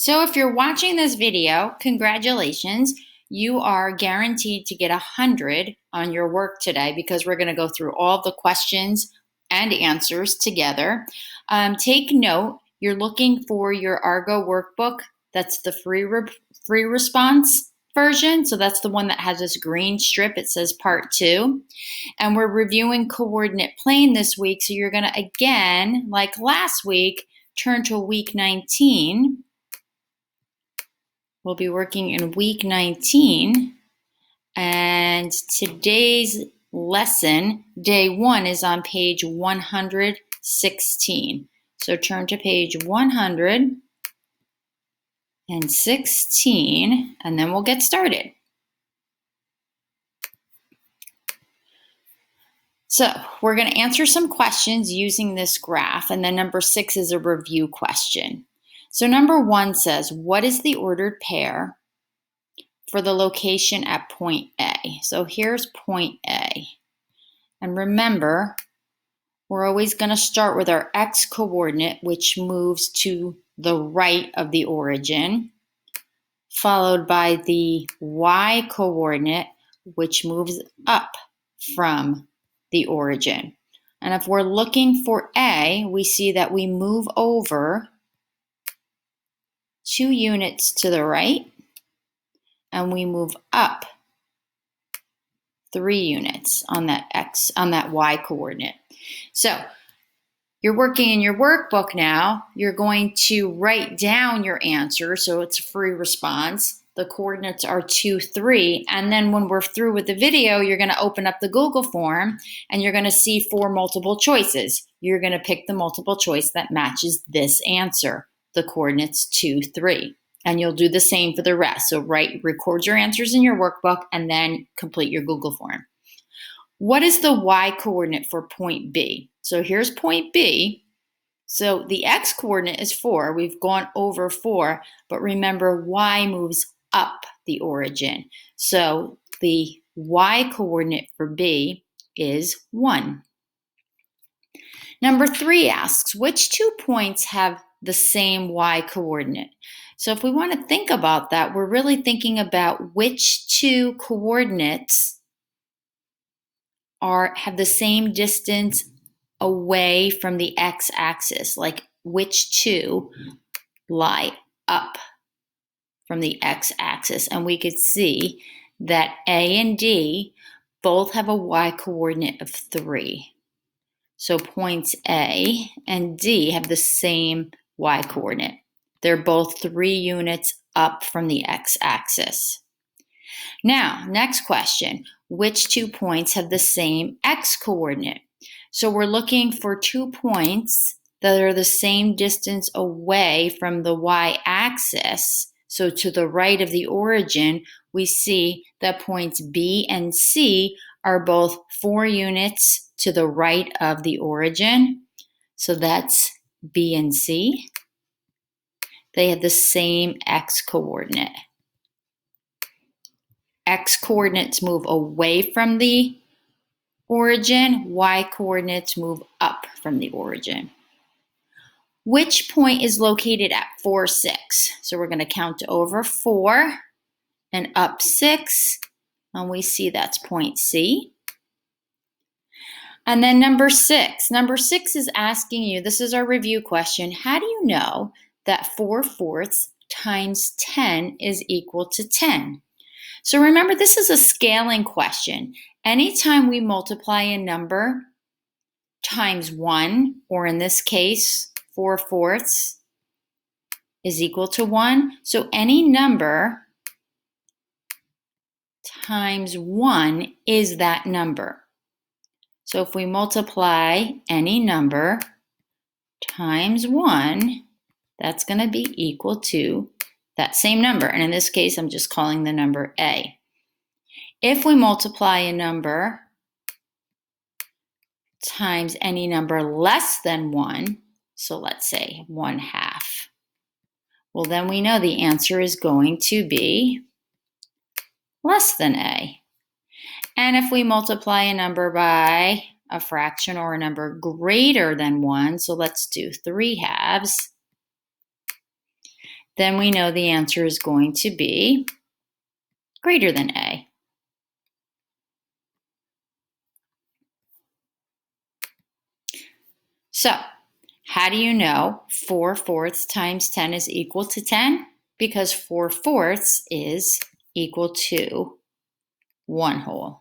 So if you're watching this video, congratulations. You are guaranteed to get 100 on your work today because we're going to go through all the questions and answers together. Take note, you're looking for your Argo workbook. That's the free response version. So that's the one that has this green strip. It says part 2. And we're reviewing coordinate plane this week. So you're going to, again, like last week, turn to week 19. We'll be working in week 19, and today's lesson, day 1, is on page 116. So turn to page 116, and then we'll get started. So we're going to answer some questions using this graph, and then number 6 is a review question. So number 1 says, what is the ordered pair for the location at point A? So here's point A. And remember, we're always going to start with our x coordinate, which moves to the right of the origin, followed by the y coordinate, which moves up from the origin. And if we're looking for A, we see that we move over 2 units to the right, and we move up 3 units on that y coordinate. So you're working in your workbook now. You're going to write down your answer, so it's a free response. The coordinates are 2, 3, and then when we're through with the video, you're going to open up the Google form, and you're going to see 4 multiple choices. You're going to pick the multiple choice that matches this answer, the coordinates 2, 3. And you'll do the same for the rest. So record your answers in your workbook and then complete your Google form. What is the y coordinate for point B? So here's point B. So the x coordinate is 4. We've gone over 4, but remember y moves up the origin. So the y coordinate for B is 1. Number 3 asks, which 2 points have the same y coordinate? So if we want to think about that, we're really thinking about which 2 coordinates have the same distance away from the x-axis, like which 2 lie up from the x-axis. And we could see that A and D both have a y coordinate of 3. So points A and D have the same y coordinate. They're both 3 units up from the x-axis. Now, next question. Which 2 points have the same x coordinate? So we're looking for 2 points that are the same distance away from the y-axis. So to the right of the origin, we see that points B and C are both 4 units to the right of the origin. So that's B and C. They have the same x coordinate. X coordinates move away from the origin. Y coordinates move up from the origin. Which point is located at 4, 6? So we're going to count over 4 and up 6. And we see that's point C. And then number 6. Number 6 is asking you, this is our review question, how do you know that 4/4 times 10 is equal to 10? So remember, this is a scaling question. Anytime we multiply a number times 1, or in this case, 4/4 is equal to 1. So any number times 1 is that number. So if we multiply any number times 1, that's going to be equal to that same number. And in this case, I'm just calling the number A. If we multiply a number times any number less than 1, so let's say 1/2, well, then we know the answer is going to be less than A. And if we multiply a number by a fraction or a number greater than 1, so let's do 3/2, then we know the answer is going to be greater than A. So, how do you know 4/4 times 10 is equal to 10? Because 4/4 is equal to 1 whole.